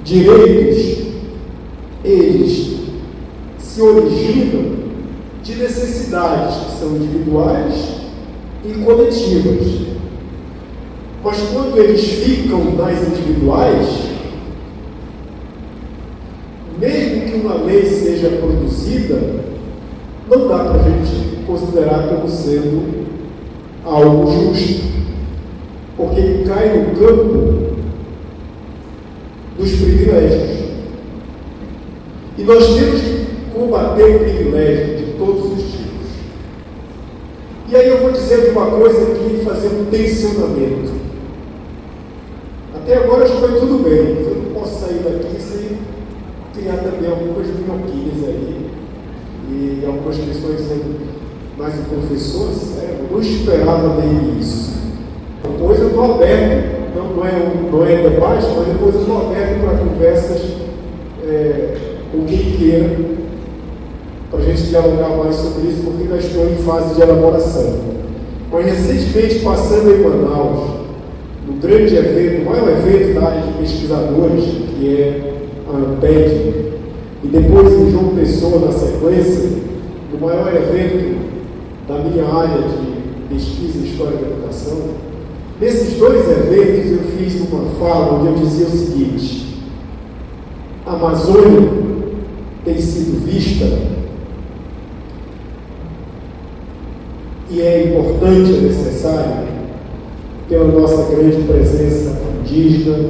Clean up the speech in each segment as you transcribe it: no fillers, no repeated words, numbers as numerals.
direitos, eles se originam de necessidades que são individuais e coletivas. Mas quando eles ficam nas individuais, mesmo que uma lei seja produzida, não dá para a gente considerar como sendo algo justo, porque cai no campo dos privilégios. E nós temos que combater o privilégio de todos os tipos. E aí eu vou dizer uma coisa aqui e fazer um tensionamento. Até agora já foi tudo bem, mas eu não posso sair daqui sem criar também algumas minhoquinhas aí. E algumas pessoas dizendo, mas o professor, sério, eu não esperava nem isso. Depois eu estou aberto, não é debate, mas depois eu estou aberto para conversas com quem queira, para a gente dialogar mais sobre isso, porque nós estamos em fase de elaboração. Mas recentemente, passando em Manaus, no grande evento, o maior evento da área de pesquisadores, que é a ANPED, e depois em João Pessoa, na sequência, no maior evento da minha área de pesquisa e história da educação, nesses dois eventos eu fiz uma fala onde eu dizia o seguinte: a Amazônia tem sido vista, e é importante, é necessário, pela nossa grande presença indígena,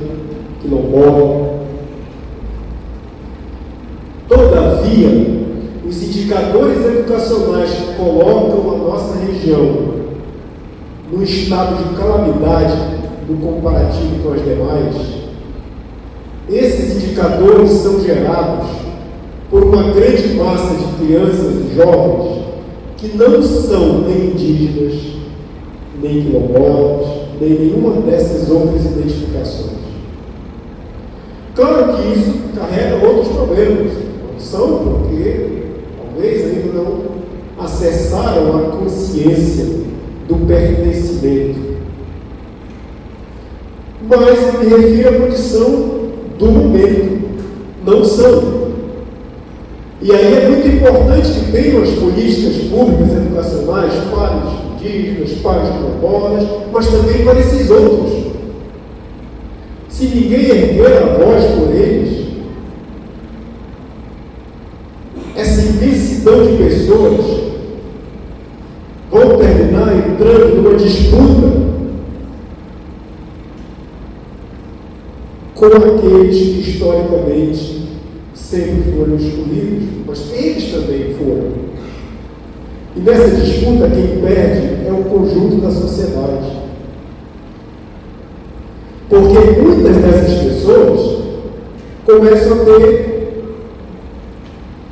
quilombola. Todavia, os indicadores educacionais que colocam a nossa região no estado de calamidade no comparativo com as demais, esses indicadores são gerados por uma grande massa de crianças e jovens que não são nem indígenas, nem quilombolas, nem nenhuma dessas outras identificações. Claro que isso carrega outros problemas. Não são porque talvez ainda não acessaram a consciência do pertencimento. Mas eu me refiro à condição do momento. Não são. E aí é muito importante que tenham as políticas públicas educacionais para os indígenas, para os quilombolas, mas também para esses outros. Se ninguém erguer a voz por eles, essa imensidão de pessoas vão terminar entrando numa disputa com aqueles que historicamente sempre foram escolhidos, mas eles também foram. E nessa disputa quem perde é o conjunto da sociedade. Porque muitas dessas pessoas começam a ter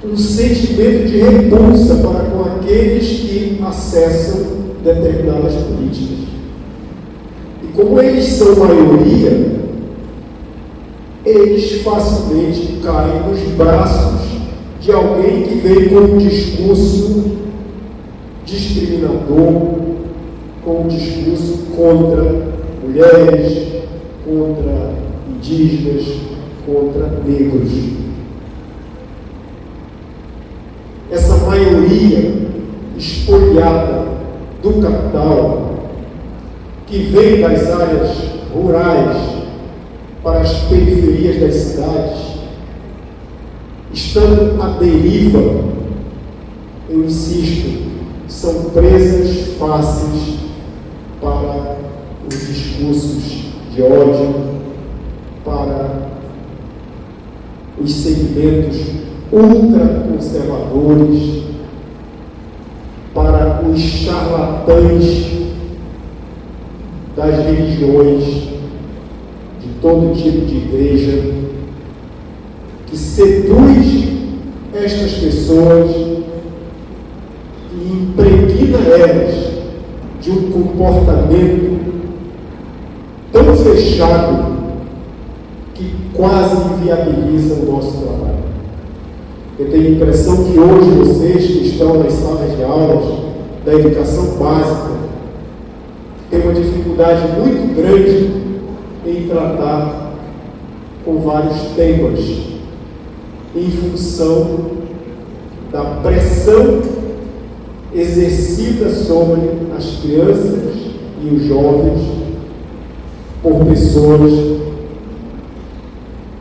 um sentimento de repulsa para com aqueles que acessam determinadas políticas. E como eles são maioria, eles facilmente caem nos braços de alguém que veio com um discurso discriminador, com um discurso contra mulheres, contra indígenas, contra negros. Essa maioria espoliada do capital, que vem das áreas rurais para as periferias das cidades, estando à deriva, eu insisto, são presas fáceis para os discursos de ódio, para os segmentos ultraconservadores, para os charlatães das religiões, de todo tipo de igreja, que seduz estas pessoas e impregna elas de um comportamento tão fechado que quase inviabiliza o nosso trabalho. Eu tenho a impressão que hoje vocês que estão nas salas de aulas da educação básica têm uma dificuldade muito grande em tratar com vários temas, em função da pressão exercida sobre as crianças e os jovens por pessoas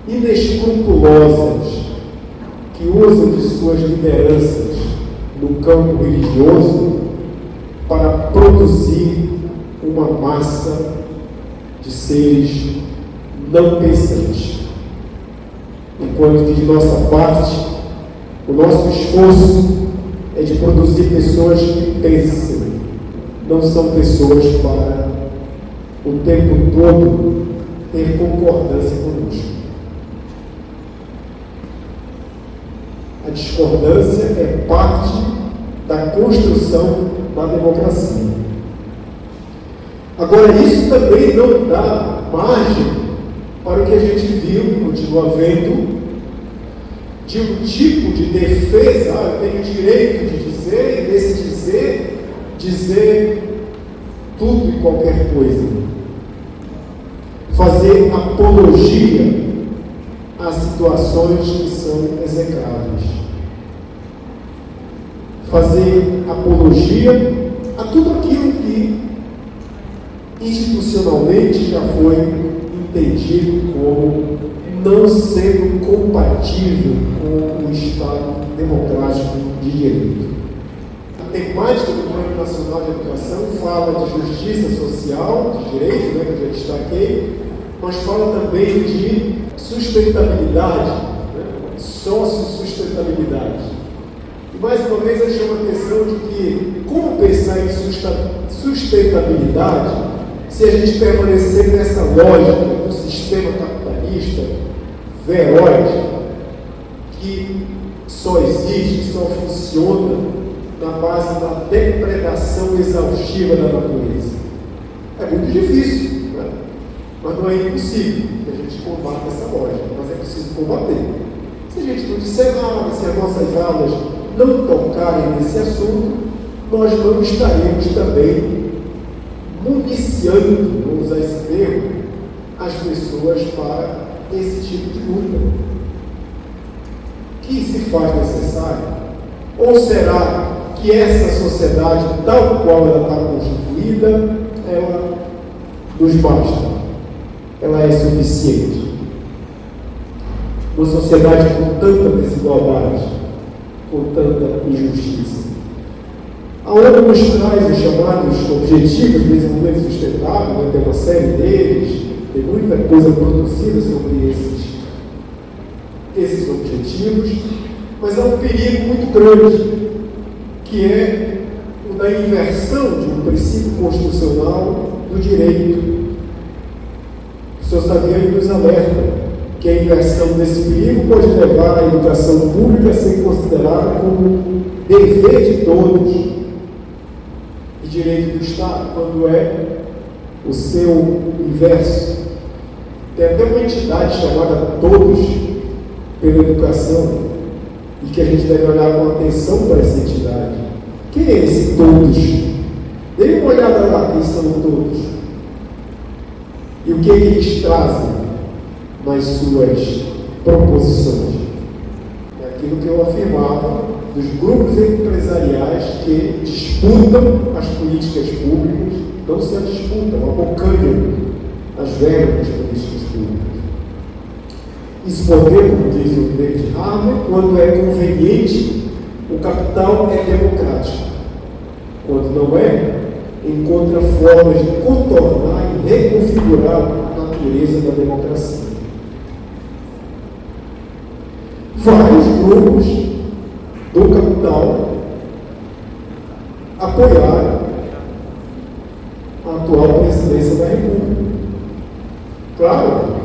inescrupulosas que usam de suas lideranças no campo religioso para produzir uma massa de seres não pensantes. Enquanto que de nossa parte, o nosso esforço é de produzir pessoas que pensam, não são pessoas para o tempo todo ter concordância conosco. A discordância é parte da construção da democracia. Agora, isso também não dá margem para o que a gente viu, continua vendo, de um tipo de defesa. Eu tenho direito de dizer, e nesse dizer tudo e qualquer coisa. Fazer apologia a situações que são execráveis. Fazer apologia a tudo aquilo que institucionalmente já foi entendido como não sendo compatível com o Estado democrático de direito. A temática do Plano Nacional de Educação fala de justiça social, de direito, que eu já destaquei, mas fala também de sustentabilidade, sócio-sustentabilidade. E mais uma vez eu chamo a atenção de que, como pensar em sustentabilidade se a gente permanecer nessa lógica do sistema capitalista feroz, que só existe, só funciona na base da depredação exaustiva da natureza. É muito difícil, né? Mas não é impossível que a gente combata essa lógica, mas é preciso combater. Se a gente não disser nada, se as nossas aulas não tocarem nesse assunto, nós não estaremos também municiando, vamos usar esse termo, as pessoas para esse tipo de luta que se faz necessário? Ou será que essa sociedade, tal qual ela está constituída, ela nos basta? Ela é suficiente? Uma sociedade com tanta desigualdade, com tanta injustiça. A ONU nos traz os chamados Objetivos de Desenvolvimento Sustentável, tem uma série deles, tem muita coisa produzida sobre esses objetivos, mas há um perigo muito grande, que é o da inversão de um princípio constitucional do direito. O Sr. Saviani nos alerta que a inversão desse perigo pode levar a educação pública a ser considerada como dever de todos e direito do Estado, quando é o seu inverso. Tem até uma entidade chamada Todos pela Educação, e que a gente deve olhar com atenção para essa entidade. Quem é esse Todos? Dê uma olhada lá, quem são todos. E o que eles trazem nas suas proposições? É aquilo que eu afirmava dos grupos empresariais que disputam as políticas públicas, não só disputam, abocanham as verbas das políticas públicas. Isso pode, como diz o David Harvey, quando é conveniente, o capital é democrático. Quando não é, encontra formas de contornar e reconfigurar a natureza da democracia. Vários grupos do capital apoiaram a atual presidência da República. Claro,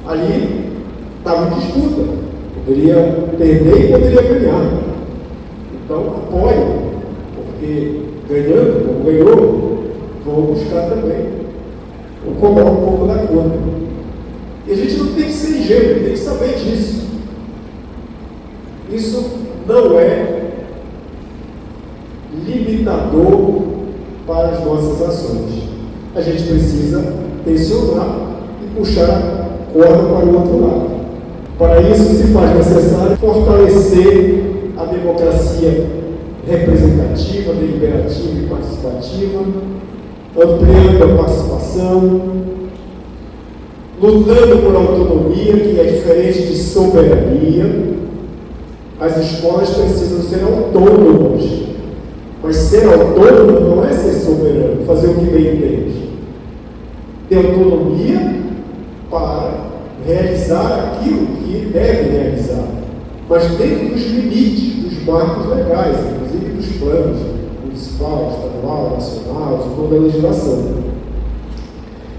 ali estava em disputa, poderia perder e poderia ganhar. Então, apoio, porque ganhando, como ganhou, vão buscar também ou cobrar um pouco da conta. E a gente não tem que ser ingênuo, tem que saber disso. Isso não é limitador para as nossas ações. A gente precisa tensionar e puxar corda para o outro lado. Para isso, se faz necessário fortalecer a democracia representativa, deliberativa e participativa, ampliando a participação, lutando por autonomia, que é diferente de soberania. As escolas precisam ser autônomas, mas ser autônomo não é ser soberano, fazer o que bem entende. Ter autonomia para realizar aquilo que deve realizar, mas dentro dos limites dos marcos legais, inclusive dos planos municipal, estadual, nacional, de toda a legislação.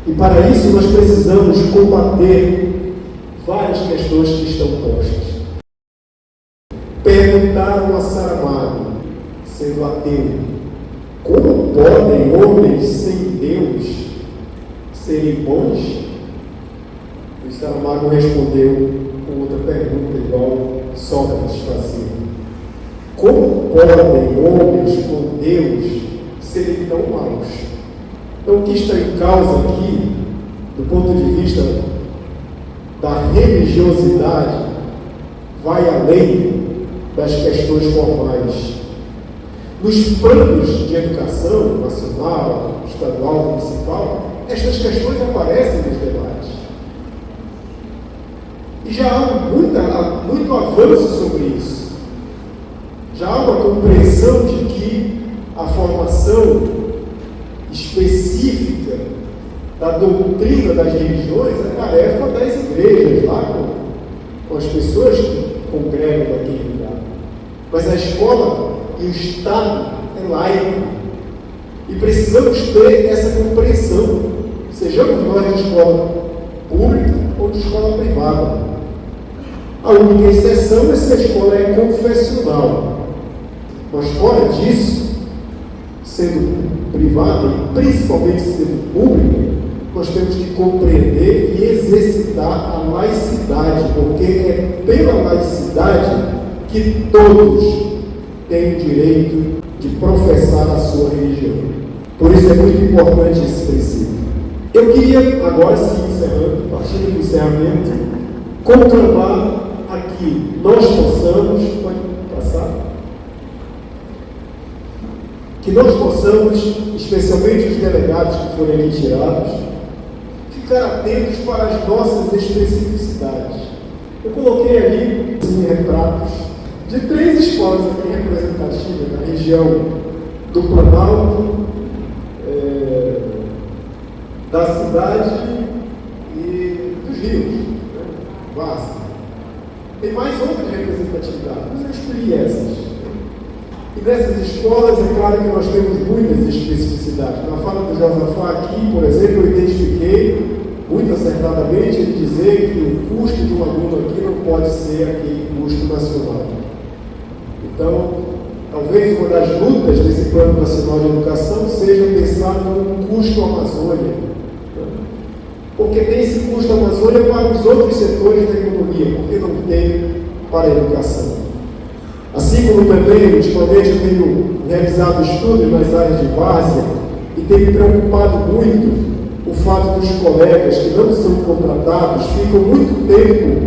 E para isso nós precisamos combater várias questões que estão postas. Perguntaram a Saramago, sendo ateu, como podem homens sem Deus serem bons? E Saramago respondeu com outra pergunta igual Sócrates fazia. Como podem homens com Deus serem tão maus? Então o que está em causa aqui, do ponto de vista da religiosidade, vai além das questões formais. Nos planos de educação nacional, estadual, municipal, estas questões aparecem nos debates. E já há muito avanço sobre isso. Já há uma compreensão de que a formação específica da doutrina das religiões é tarefa das igrejas, lá com as pessoas que congregam naquele lugar. Mas a escola e o Estado é laico. E precisamos ter essa compreensão, sejamos nós de escola pública ou de escola privada. A única exceção é se a escola é confessional. Mas fora disso, sendo privada e principalmente sendo pública, nós temos que compreender e exercitar a laicidade, porque é pela laicidade que todos têm o direito de professar a sua religião. Por isso é muito importante esse princípio. Eu queria, agora sim, encerrando, partindo do encerramento, conclamar aqui, nós possamos, pode passar, que nós possamos, especialmente os delegados que forem ali tirados, ficar atentos para as nossas especificidades. Eu coloquei ali retratos de 3 escolas aqui representativas na região do Planalto, da cidade e dos rios, né? Vasta. Tem mais outras representatividades, mas eu escolhi essas. E nessas escolas, é claro que nós temos muitas especificidades. Na fala do Josafá aqui, por exemplo, eu identifiquei, muito acertadamente, ele dizer que o custo de um aluno aqui não pode ser aquele custo nacional. Então, talvez uma das lutas desse Plano Nacional de Educação seja pensar no custo Amazônia. Porque tem esse custo Amazônia para os outros setores da economia, porque não tem para a educação. Assim como também, ultimamente, eu tenho realizado estudos nas áreas de várzea e tenho me preocupado muito o fato dos colegas que não são contratados ficam muito tempo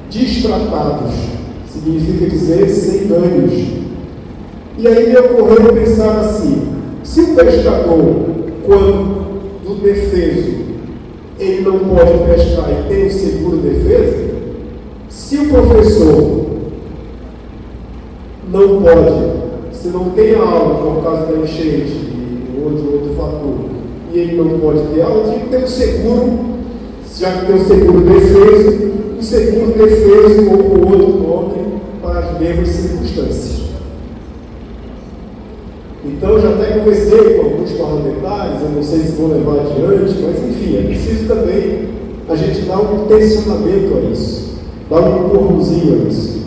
distratados, significa dizer sem ganhos. E aí me ocorreu pensar assim, se o pescador, quando do defeso, ele não pode pescar e tem um seguro defesa, se o professor não pode, se não tem aula por causa da enchente ou de outro fator, e ele não pode ter aula, tem que ter um seguro, já que tem um seguro defeso, um seguro defeso ou com outro nome para as mesmas circunstâncias. Então, eu já até conversei com alguns parlamentares, eu não sei se vou levar adiante, mas enfim, é preciso também a gente dar um tensionamento a isso, dar um empurrãozinho a isso.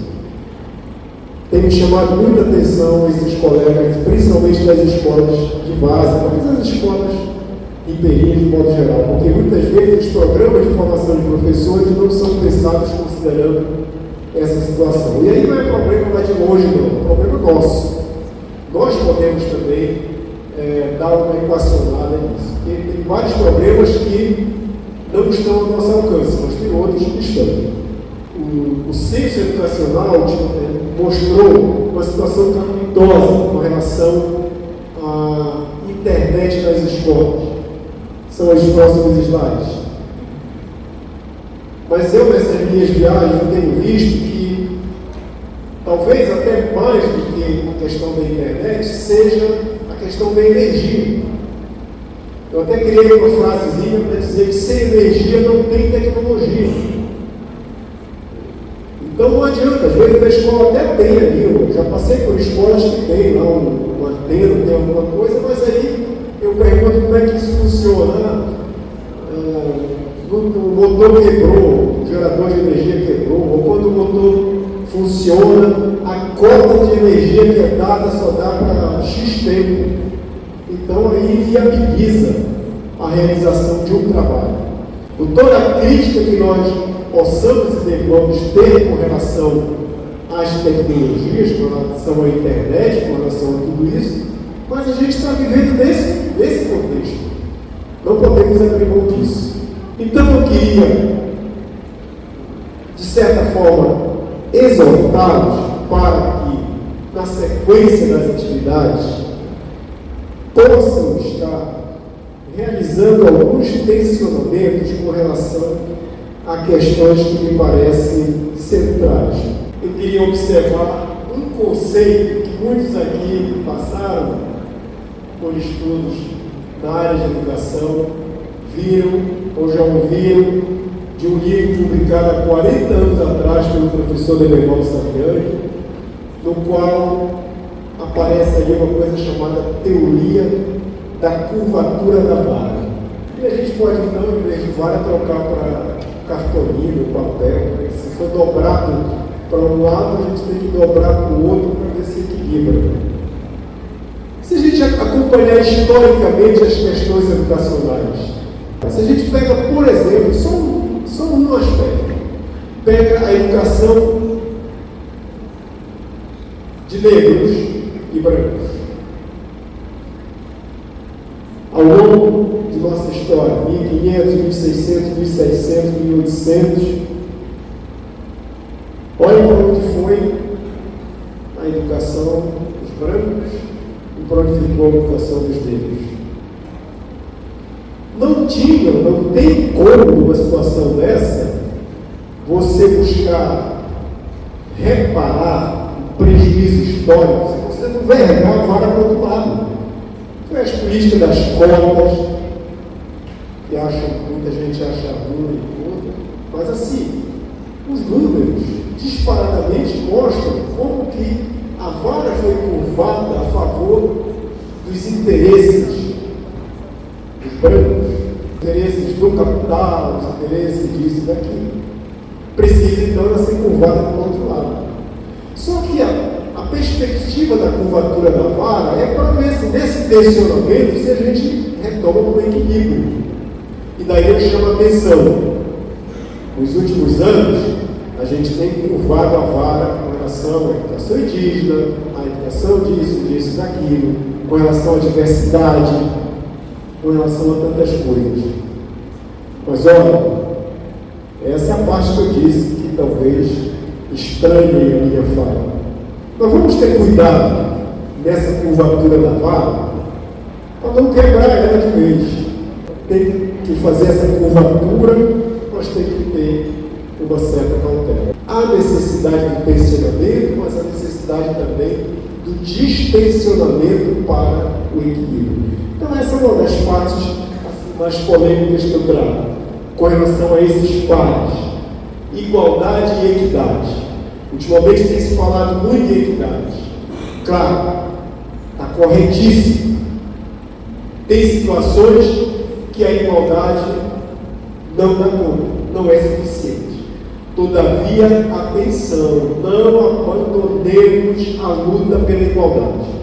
Tem me chamado muita atenção esses colegas, principalmente das escolas de base, mas as escolas em perigo de modo geral, porque muitas vezes os programas de formação de professores não são pensados considerando essa situação. E aí não é problema lá de longe, não, é problema nosso. Nós podemos também dar uma equacionada nisso, porque tem vários problemas que não estão ao nosso alcance, mas tem outros que estão. O censo educacional mostrou uma situação calamitosa com relação à internet nas escolas. São os próximos slides. Mas eu, nessas minhas viagens, tenho visto que, talvez até mais do que a questão da internet, seja a questão da energia. Eu até criei uma frasezinha para dizer que sem energia não tem tecnologia. Então não adianta, às vezes a escola até tem ali, eu já passei por escolas que tem lá uma antena, tem alguma coisa, mas aí eu pergunto como é que isso funciona. O motor quebrou, o gerador de energia quebrou, ou quando o motor funciona, a cota de energia que é dada só dá para X tempo. Então aí viabiliza a realização de um trabalho. Com toda a crítica que nós possamos e devamos ter com relação às tecnologias, com relação à internet, com relação a tudo isso, mas a gente está vivendo nesse contexto. Não podemos abrir mão disso. Então eu queria, de certa forma, exortá-los para que, na sequência das atividades, possam estar realizando alguns tensionamentos com relação a questões que me parecem centrais. Eu queria observar um conceito que muitos aqui passaram por estudos na área de educação, viram ou já ouviram de um livro publicado há 40 anos atrás pelo professor Demerval Saviani, no qual aparece ali uma coisa chamada teoria da curvatura da vara. E a gente pode, então, em vez de vara, trocar para cartolina, papel. Se for dobrado para um lado, a gente tem que dobrar para o outro para ver se equilibra. Se a gente acompanhar historicamente as questões educacionais, se a gente pega, por exemplo, só um aspecto, pega a educação de negros e brancos. Ao longo de nossa história, 1500, 1600, 1700, 1800, olha para onde foi a educação dos brancos e para onde ficou a educação dos negros. Não tem como, numa situação dessa, você buscar reparar o prejuízo histórico se você não vergar a vara para o outro lado. Foi as políticas das cotas, que muita gente acha ruim e tudo, mas assim, os números disparadamente mostram como que a vara foi curvada a favor dos interesses dos brancos, interesses do capital, os interesses disso e daquilo. Precisa então ser curvada para o outro lado. Só que a perspectiva da curvatura da vara é para ver se nesse tensionamento se a gente retoma para o equilíbrio. E daí eu chamo a atenção. Nos últimos anos, a gente tem curvado a vara com relação à educação indígena, à educação disso, daquilo, com relação à diversidade, com relação a tantas coisas. Mas olha, essa é a parte que eu disse que talvez estranhe a minha fala. Nós vamos ter cuidado nessa curvatura da vara para não quebrar ela de vez. Tem que fazer essa curvatura, mas tem que ter uma certa cautela. Há necessidade do tensionamento, mas há necessidade também do distensionamento para o equilíbrio. Então essa é uma das partes mais polêmicas que eu trago, com relação a esses pares, igualdade e equidade. Ultimamente tem se falado muito em equidade. Claro, está corretíssimo. Tem situações que a igualdade não dá conta, não é suficiente. Todavia, atenção, não abandonemos a luta pela igualdade.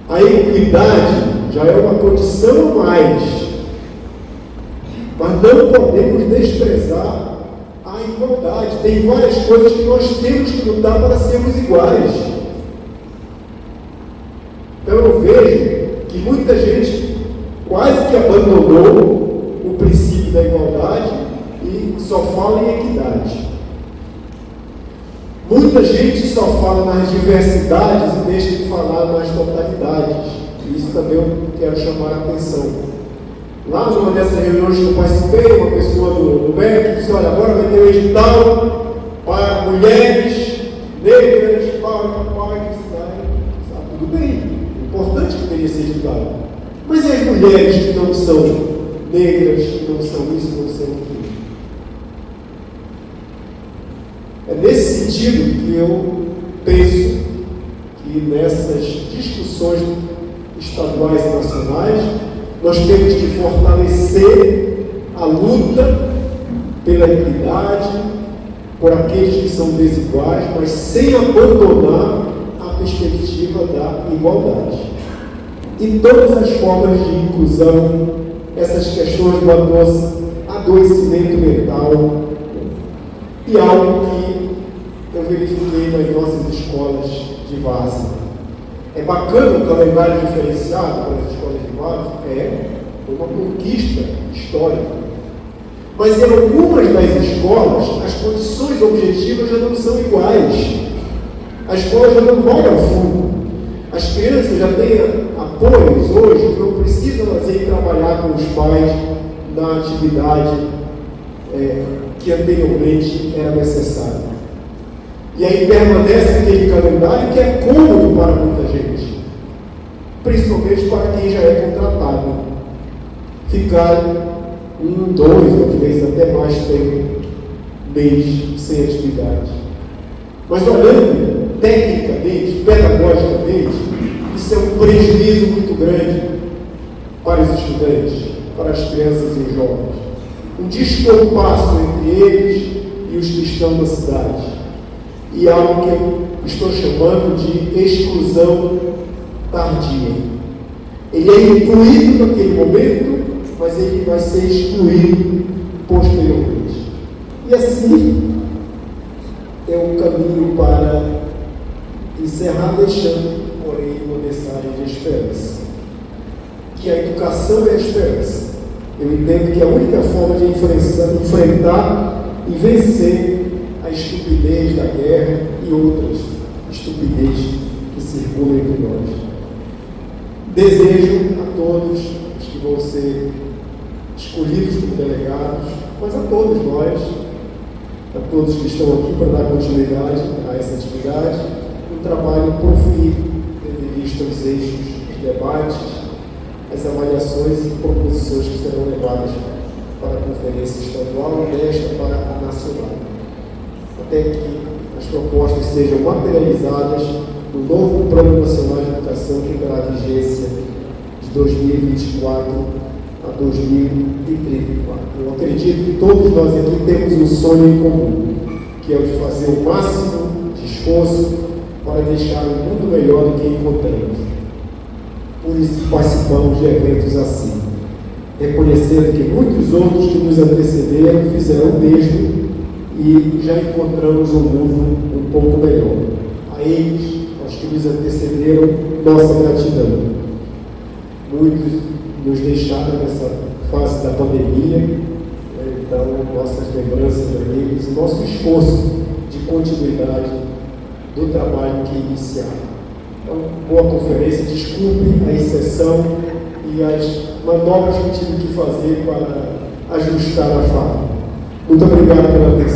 A equidade já é uma condição a mais, mas não podemos desprezar a igualdade. Tem várias coisas que nós temos que lutar para sermos iguais. Então eu vejo que muita gente quase que abandonou o princípio da igualdade e só fala em equidade. Muita gente só fala nas diversidades e deixa de falar nas totalidades. Isso também eu quero chamar a atenção. Lá numa dessas reuniões que eu participei, uma pessoa do MEC disse: olha, agora vai ter um edital para mulheres negras, tudo bem, importante que teria esse edital. Mas e as mulheres que não são negras, que não são isso, não são aquilo? É nesse sentido que eu penso que nessas discussões estaduais e nacionais nós temos que fortalecer a luta pela equidade, por aqueles que são desiguais, mas sem abandonar a perspectiva da igualdade. E todas as formas de inclusão, essas questões do adoecimento mental, e algo que eu verifiquei nas nossas escolas de base. É bacana o calendário diferenciado para as escolas de base? Foi uma conquista histórica. Mas em algumas das escolas, as condições objetivas já não são iguais. A escola já não vai ao fundo. As crianças já têm apoios hoje, não precisam ir trabalhar com os pais na atividade que anteriormente era necessária. E aí permanece aquele calendário que é cômodo para muita gente, principalmente para quem já é contratado. Ficar 1, 2, às vezes até mais tempo, mês sem atividade. Mas olhando tecnicamente, pedagogicamente, isso é um prejuízo muito grande para os estudantes, para as crianças e os jovens. Um descompasso entre eles e os que estão na cidade. E algo que eu estou chamando de exclusão tardia. Ele é incluído naquele momento, mas ele vai ser excluído posteriormente. E assim é um caminho para encerrar, deixando, porém, uma mensagem de esperança. Que a educação é a esperança. Eu entendo que a única forma de enfrentar e vencer a estupidez da guerra e outras estupidez que circulam entre nós. Desejo a todos os que vão ser escolhidos como delegados, mas a todos nós, a todos que estão aqui para dar continuidade a essa atividade, um trabalho profundo, tendo em vista os eixos, os debates, as avaliações e proposições que serão levadas para a conferência estadual e desta para a nacional, até que as propostas sejam materializadas no novo Plano Nacional de Educação que terá vigência de 2024 a 2034. Eu acredito que todos nós aqui temos um sonho em comum, que é o de fazer o máximo de esforço para deixar um mundo melhor do que encontramos. Por isso participamos de eventos assim, reconhecendo que muitos outros que nos antecederam fizeram o mesmo e já encontramos um mundo um pouco melhor. A eles, aos que nos antecederam, nossa gratidão. Muitos nos deixaram nessa fase da pandemia, então nossas lembranças a eles, nosso esforço de continuidade do trabalho que iniciaram. Então, boa conferência, desculpe a exceção e as manobras que tive que fazer para ajustar a fala. Muito obrigado pela atenção.